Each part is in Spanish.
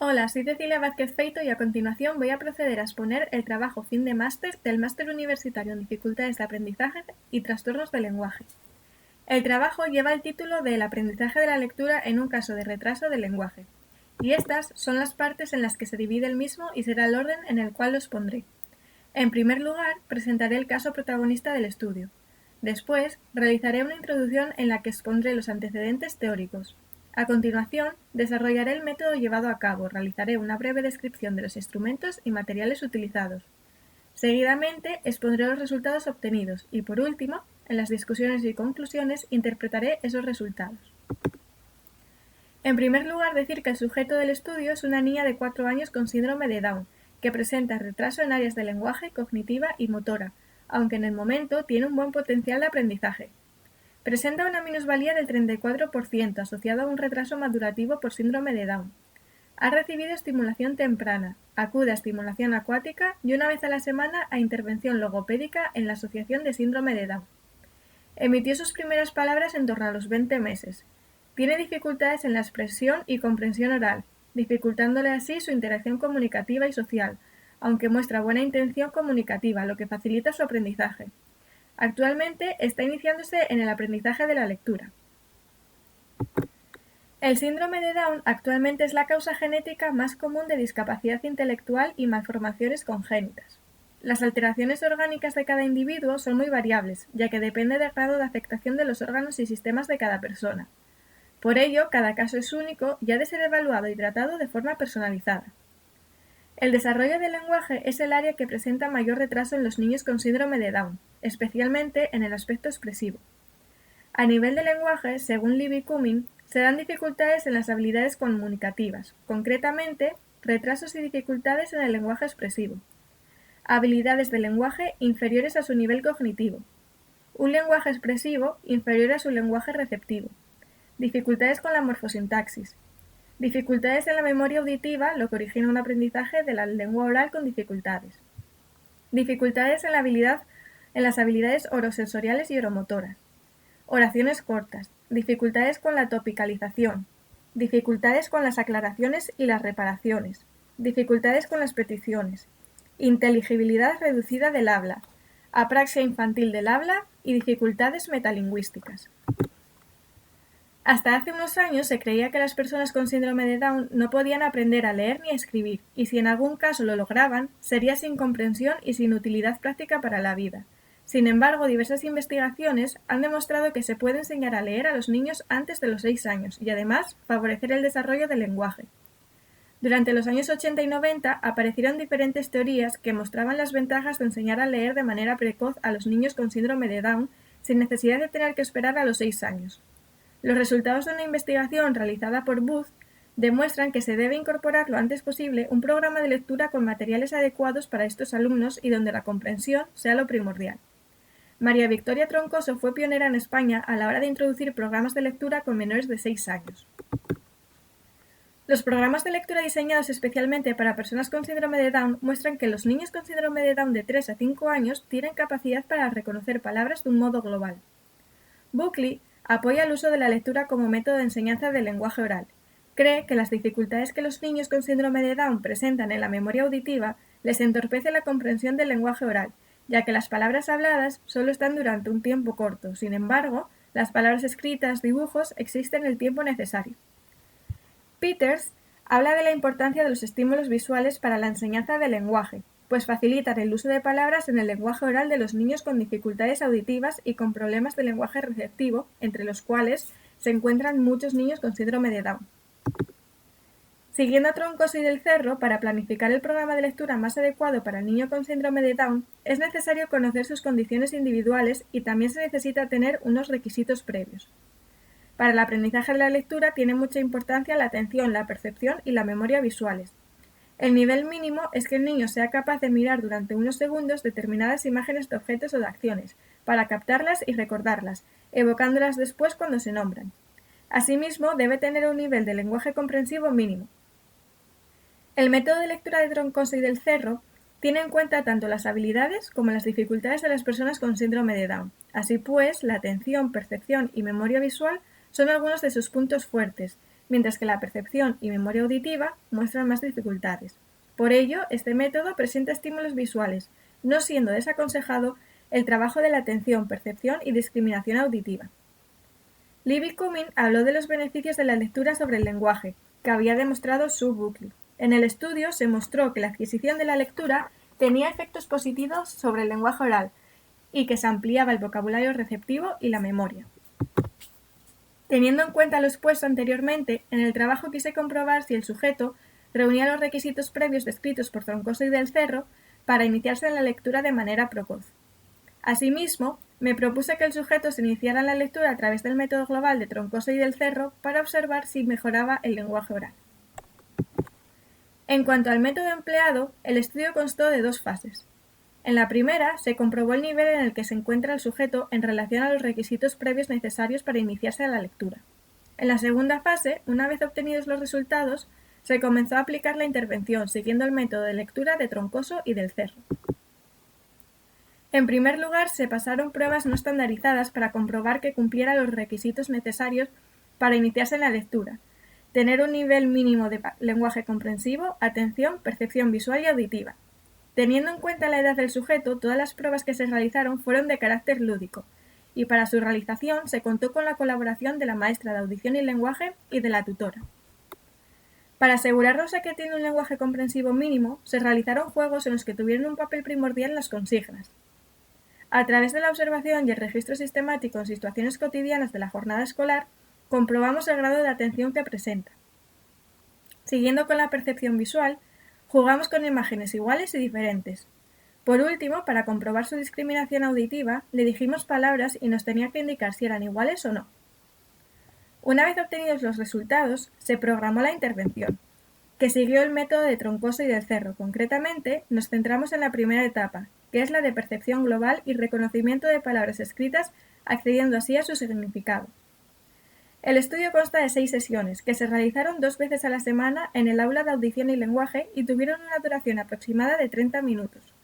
Hola, soy Cecilia Vázquez Feito y a continuación voy a proceder a exponer el trabajo fin de máster del Máster Universitario en Dificultades de Aprendizaje y Trastornos del Lenguaje. El trabajo lleva el título de El aprendizaje de la lectura en un caso de retraso del lenguaje, y estas son las partes en las que se divide el mismo y será el orden en el cual lo expondré. En primer lugar, presentaré el caso protagonista del estudio. Después, realizaré una introducción en la que expondré los antecedentes teóricos. A continuación, desarrollaré el método llevado a cabo, realizaré una breve descripción de los instrumentos y materiales utilizados. Seguidamente, expondré los resultados obtenidos y, por último, en las discusiones y conclusiones, interpretaré esos resultados. En primer lugar, decir que el sujeto del estudio es una niña de 4 años con síndrome de Down, que presenta retraso en áreas de lenguaje, cognitiva y motora, aunque en el momento tiene un buen potencial de aprendizaje. Presenta una minusvalía del 34% asociado a un retraso madurativo por síndrome de Down. Ha recibido estimulación temprana, acude a estimulación acuática y una vez a la semana a intervención logopédica en la Asociación de Síndrome de Down. Emitió sus primeras palabras en torno a los 20 meses. Tiene dificultades en la expresión y comprensión oral, dificultándole así su interacción comunicativa y social, aunque muestra buena intención comunicativa, lo que facilita su aprendizaje. Actualmente está iniciándose en el aprendizaje de la lectura. El síndrome de Down actualmente es la causa genética más común de discapacidad intelectual y malformaciones congénitas. Las alteraciones orgánicas de cada individuo son muy variables, ya que depende del grado de afectación de los órganos y sistemas de cada persona. Por ello, cada caso es único y ha de ser evaluado y tratado de forma personalizada. El desarrollo del lenguaje es el área que presenta mayor retraso en los niños con síndrome de Down, especialmente en el aspecto expresivo. A nivel de lenguaje, según Libby Cumming, se dan dificultades en las habilidades comunicativas, concretamente, retrasos y dificultades en el lenguaje expresivo. Habilidades de lenguaje inferiores a su nivel cognitivo. Un lenguaje expresivo inferior a su lenguaje receptivo. Dificultades con la morfosintaxis. Dificultades en la memoria auditiva, lo que origina un aprendizaje de la lengua oral con dificultades. Dificultades en las habilidades orosensoriales y oromotoras. Oraciones cortas. Dificultades con la topicalización. Dificultades con las aclaraciones y las reparaciones. Dificultades con las peticiones. Inteligibilidad reducida del habla. Apraxia infantil del habla y dificultades metalingüísticas. Hasta hace unos años se creía que las personas con síndrome de Down no podían aprender a leer ni a escribir, y si en algún caso lo lograban, sería sin comprensión y sin utilidad práctica para la vida. Sin embargo, diversas investigaciones han demostrado que se puede enseñar a leer a los niños antes de los 6 años y además favorecer el desarrollo del lenguaje. Durante los años 80 y 90 aparecieron diferentes teorías que mostraban las ventajas de enseñar a leer de manera precoz a los niños con síndrome de Down sin necesidad de tener que esperar a los 6 años. Los resultados de una investigación realizada por Booth demuestran que se debe incorporar lo antes posible un programa de lectura con materiales adecuados para estos alumnos y donde la comprensión sea lo primordial. María Victoria Troncoso fue pionera en España a la hora de introducir programas de lectura con menores de 6 años. Los programas de lectura diseñados especialmente para personas con síndrome de Down muestran que los niños con síndrome de Down de 3 a 5 años tienen capacidad para reconocer palabras de un modo global. Buckley apoya el uso de la lectura como método de enseñanza del lenguaje oral. Cree que las dificultades que los niños con síndrome de Down presentan en la memoria auditiva les entorpece la comprensión del lenguaje oral, ya que las palabras habladas solo están durante un tiempo corto. Sin embargo, las palabras escritas, dibujos, existen el tiempo necesario. Peters habla de la importancia de los estímulos visuales para la enseñanza del lenguaje, pues facilitan el uso de palabras en el lenguaje oral de los niños con dificultades auditivas y con problemas de lenguaje receptivo, entre los cuales se encuentran muchos niños con síndrome de Down. Siguiendo a Troncoso y del Cerro, para planificar el programa de lectura más adecuado para el niño con síndrome de Down, es necesario conocer sus condiciones individuales y también se necesita tener unos requisitos previos. Para el aprendizaje de la lectura tiene mucha importancia la atención, la percepción y la memoria visuales. El nivel mínimo es que el niño sea capaz de mirar durante unos segundos determinadas imágenes de objetos o de acciones, para captarlas y recordarlas, evocándolas después cuando se nombran. Asimismo, debe tener un nivel de lenguaje comprensivo mínimo. El método de lectura de Troncoso y del Cerro tiene en cuenta tanto las habilidades como las dificultades de las personas con síndrome de Down. Así pues, la atención, percepción y memoria visual son algunos de sus puntos fuertes, mientras que la percepción y memoria auditiva muestran más dificultades. Por ello, este método presenta estímulos visuales, no siendo desaconsejado el trabajo de la atención, percepción y discriminación auditiva. Libby Cumming habló de los beneficios de la lectura sobre el lenguaje, que había demostrado Sue Buckley. En el estudio se mostró que la adquisición de la lectura tenía efectos positivos sobre el lenguaje oral y que se ampliaba el vocabulario receptivo y la memoria. Teniendo en cuenta lo expuesto anteriormente, en el trabajo quise comprobar si el sujeto reunía los requisitos previos descritos por Troncoso y del Cerro para iniciarse en la lectura de manera precoz. Asimismo, me propuse que el sujeto se iniciara en la lectura a través del método global de Troncoso y del Cerro para observar si mejoraba el lenguaje oral. En cuanto al método empleado, el estudio constó de 2 fases. En la primera, se comprobó el nivel en el que se encuentra el sujeto en relación a los requisitos previos necesarios para iniciarse a la lectura. En la segunda fase, una vez obtenidos los resultados, se comenzó a aplicar la intervención siguiendo el método de lectura de Troncoso y del Cerro. En primer lugar, se pasaron pruebas no estandarizadas para comprobar que cumpliera los requisitos necesarios para iniciarse en la lectura: tener un nivel mínimo de lenguaje comprensivo, atención, percepción visual y auditiva. Teniendo en cuenta la edad del sujeto, todas las pruebas que se realizaron fueron de carácter lúdico, y para su realización se contó con la colaboración de la maestra de audición y lenguaje y de la tutora. Para asegurarnos de que tiene un lenguaje comprensivo mínimo, se realizaron juegos en los que tuvieron un papel primordial las consignas. A través de la observación y el registro sistemático en situaciones cotidianas de la jornada escolar, comprobamos el grado de atención que presenta. Siguiendo con la percepción visual, jugamos con imágenes iguales y diferentes. Por último, para comprobar su discriminación auditiva, le dijimos palabras y nos tenía que indicar si eran iguales o no. Una vez obtenidos los resultados, se programó la intervención, que siguió el método de Troncoso y del Cerro. Concretamente, nos centramos en la primera etapa, que es la de percepción global y reconocimiento de palabras escritas, accediendo así a su significado. El estudio consta de 6 sesiones, que se realizaron 2 veces a la semana en el aula de audición y lenguaje y tuvieron una duración aproximada de 30 minutos.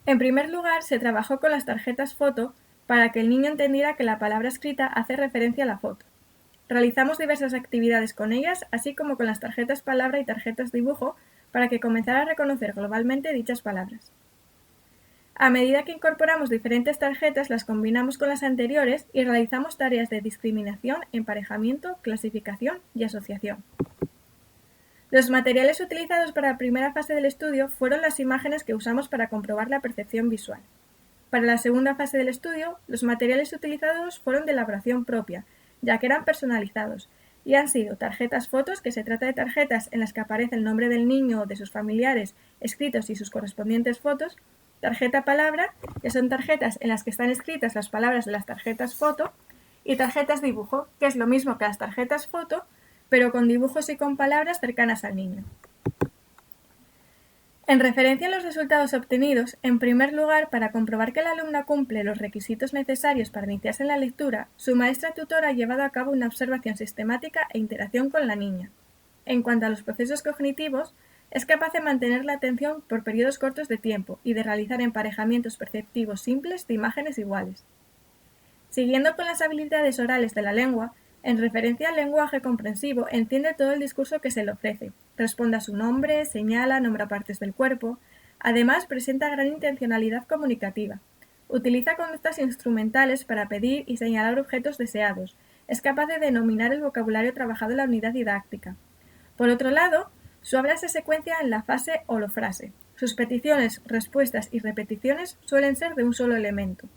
En primer lugar, se trabajó con las tarjetas foto para que el niño entendiera que la palabra escrita hace referencia a la foto. Realizamos diversas actividades con ellas, así como con las tarjetas palabra y tarjetas dibujo, para que comenzara a reconocer globalmente dichas palabras. A medida que incorporamos diferentes tarjetas, las combinamos con las anteriores y realizamos tareas de discriminación, emparejamiento, clasificación y asociación. Los materiales utilizados para la primera fase del estudio fueron las imágenes que usamos para comprobar la percepción visual. Para la segunda fase del estudio, los materiales utilizados fueron de elaboración propia, ya que eran personalizados, y han sido tarjetas fotos, que se trata de tarjetas en las que aparece el nombre del niño o de sus familiares escritos y sus correspondientes fotos; tarjeta palabra, que son tarjetas en las que están escritas las palabras de las tarjetas foto; y tarjetas dibujo, que es lo mismo que las tarjetas foto, pero con dibujos y con palabras cercanas al niño. En referencia a los resultados obtenidos, en primer lugar, para comprobar que el alumno cumple los requisitos necesarios para iniciarse en la lectura, su maestra tutora ha llevado a cabo una observación sistemática e interacción con la niña. En cuanto a los procesos cognitivos, es capaz de mantener la atención por periodos cortos de tiempo y de realizar emparejamientos perceptivos simples de imágenes iguales. Siguiendo con las habilidades orales de la lengua, en referencia al lenguaje comprensivo, entiende todo el discurso que se le ofrece, responde a su nombre, señala, nombra partes del cuerpo. Además, presenta gran intencionalidad comunicativa. Utiliza conductas instrumentales para pedir y señalar objetos deseados. Es capaz de denominar el vocabulario trabajado en la unidad didáctica. Por otro lado, su habla se secuencia en la fase holofrase. Sus peticiones, respuestas y repeticiones suelen ser de un solo elemento.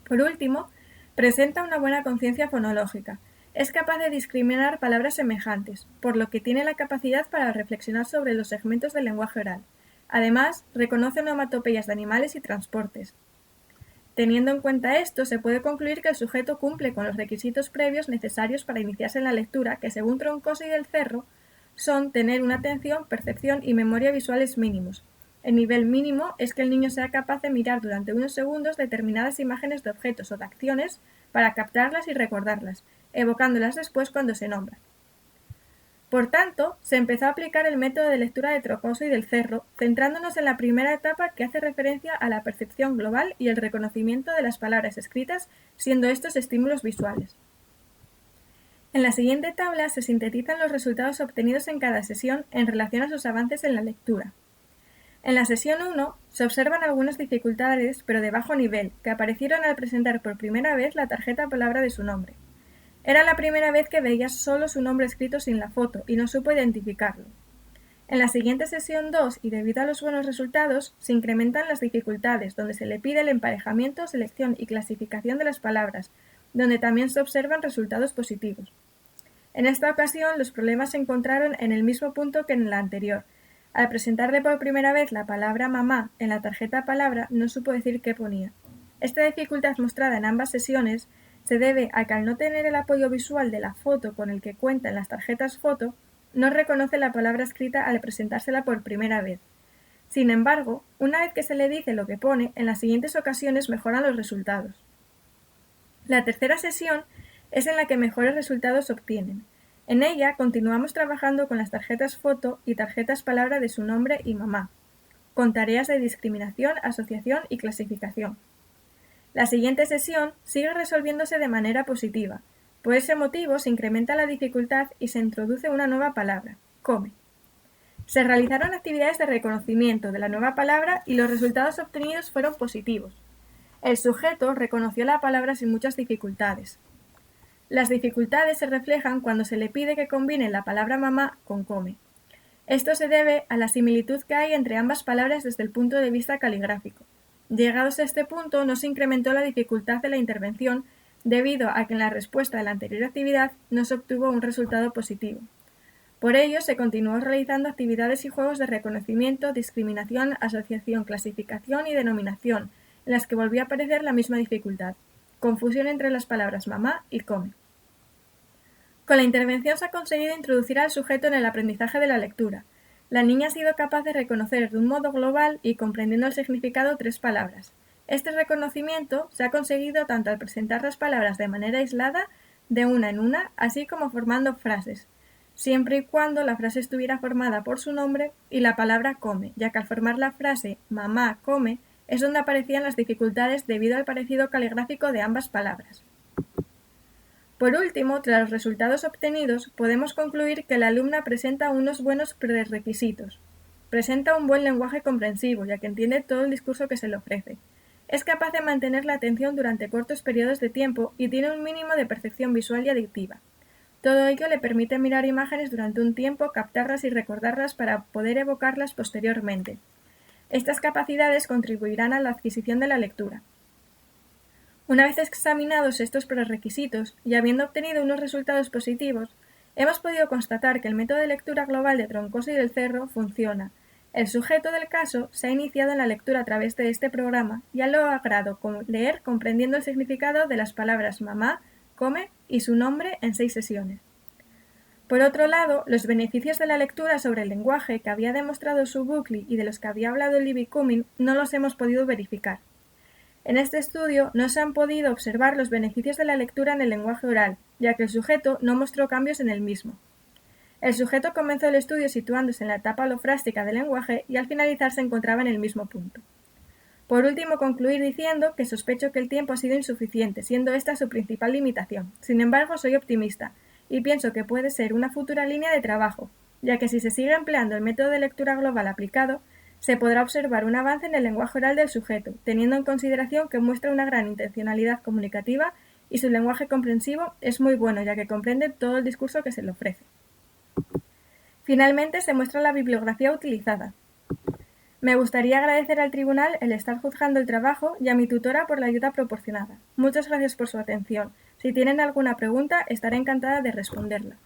Por último, presenta una buena conciencia fonológica. Es capaz de discriminar palabras semejantes, por lo que tiene la capacidad para reflexionar sobre los segmentos del lenguaje oral. Además, reconoce onomatopeyas de animales y transportes. Teniendo en cuenta esto, se puede concluir que el sujeto cumple con los requisitos previos necesarios para iniciarse en la lectura, que según Troncoso y del Cerro, son tener una atención, percepción y memoria visuales mínimos. El nivel mínimo es que el niño sea capaz de mirar durante unos segundos determinadas imágenes de objetos o de acciones para captarlas y recordarlas, evocándolas después cuando se nombran. Por tanto, se empezó a aplicar el método de lectura de Troncoso y del Cerro, centrándonos en la primera etapa, que hace referencia a la percepción global y el reconocimiento de las palabras escritas, siendo estos estímulos visuales. En la siguiente tabla se sintetizan los resultados obtenidos en cada sesión en relación a sus avances en la lectura. En la sesión 1 se observan algunas dificultades, pero de bajo nivel, que aparecieron al presentar por primera vez la tarjeta palabra de su nombre. Era la primera vez que veía solo su nombre escrito sin la foto y no supo identificarlo. En la siguiente sesión 2, y debido a los buenos resultados, se incrementan las dificultades, donde se le pide el emparejamiento, selección y clasificación de las palabras, donde también se observan resultados positivos. En esta ocasión, los problemas se encontraron en el mismo punto que en la anterior. Al presentarle por primera vez la palabra mamá en la tarjeta palabra, no supo decir qué ponía. Esta dificultad mostrada en ambas sesiones se debe a que al no tener el apoyo visual de la foto con el que cuenta en las tarjetas foto, no reconoce la palabra escrita al presentársela por primera vez. Sin embargo, una vez que se le dice lo que pone, en las siguientes ocasiones mejoran los resultados. La tercera sesión es en la que mejores resultados se obtienen. En ella continuamos trabajando con las tarjetas foto y tarjetas palabra de su nombre y mamá, con tareas de discriminación, asociación y clasificación. La siguiente sesión sigue resolviéndose de manera positiva. Por ese motivo se incrementa la dificultad y se introduce una nueva palabra, come. Se realizaron actividades de reconocimiento de la nueva palabra y los resultados obtenidos fueron positivos. El sujeto reconoció la palabra sin muchas dificultades. Las dificultades se reflejan cuando se le pide que combine la palabra mamá con come. Esto se debe a la similitud que hay entre ambas palabras desde el punto de vista caligráfico. Llegados a este punto, no se incrementó la dificultad de la intervención debido a que en la respuesta de la anterior actividad no se obtuvo un resultado positivo. Por ello, se continuó realizando actividades y juegos de reconocimiento, discriminación, asociación, clasificación y denominación, en las que volvió a aparecer la misma dificultad. Confusión entre las palabras mamá y come. Con la intervención se ha conseguido introducir al sujeto en el aprendizaje de la lectura. La niña ha sido capaz de reconocer de un modo global y comprendiendo el significado 3 palabras. Este reconocimiento se ha conseguido tanto al presentar las palabras de manera aislada, de una en una, así como formando frases, siempre y cuando la frase estuviera formada por su nombre y la palabra come, ya que al formar la frase mamá come, es donde aparecían las dificultades debido al parecido caligráfico de ambas palabras. Por último, tras los resultados obtenidos, podemos concluir que la alumna presenta unos buenos prerequisitos. Presenta un buen lenguaje comprensivo, ya que entiende todo el discurso que se le ofrece. Es capaz de mantener la atención durante cortos periodos de tiempo y tiene un mínimo de percepción visual y auditiva. Todo ello le permite mirar imágenes durante un tiempo, captarlas y recordarlas para poder evocarlas posteriormente. Estas capacidades contribuirán a la adquisición de la lectura. Una vez examinados estos prerequisitos y habiendo obtenido unos resultados positivos, hemos podido constatar que el método de lectura global de Troncoso y del Cerro funciona. El sujeto del caso se ha iniciado en la lectura a través de este programa y ha logrado leer comprendiendo el significado de las palabras mamá, come y su nombre en 6 sesiones. Por otro lado, los beneficios de la lectura sobre el lenguaje que había demostrado Subukli y de los que había hablado Libby Cumming no los hemos podido verificar. En este estudio no se han podido observar los beneficios de la lectura en el lenguaje oral, ya que el sujeto no mostró cambios en el mismo. El sujeto comenzó el estudio situándose en la etapa holofrástica del lenguaje y al finalizar se encontraba en el mismo punto. Por último, concluir diciendo que sospecho que el tiempo ha sido insuficiente, siendo esta su principal limitación. Sin embargo, soy optimista y pienso que puede ser una futura línea de trabajo, ya que si se sigue empleando el método de lectura global aplicado, se podrá observar un avance en el lenguaje oral del sujeto, teniendo en consideración que muestra una gran intencionalidad comunicativa y su lenguaje comprensivo es muy bueno, ya que comprende todo el discurso que se le ofrece. Finalmente, se muestra la bibliografía utilizada. Me gustaría agradecer al tribunal el estar juzgando el trabajo y a mi tutora por la ayuda proporcionada. Muchas gracias por su atención. Si tienen alguna pregunta, estaré encantada de responderla.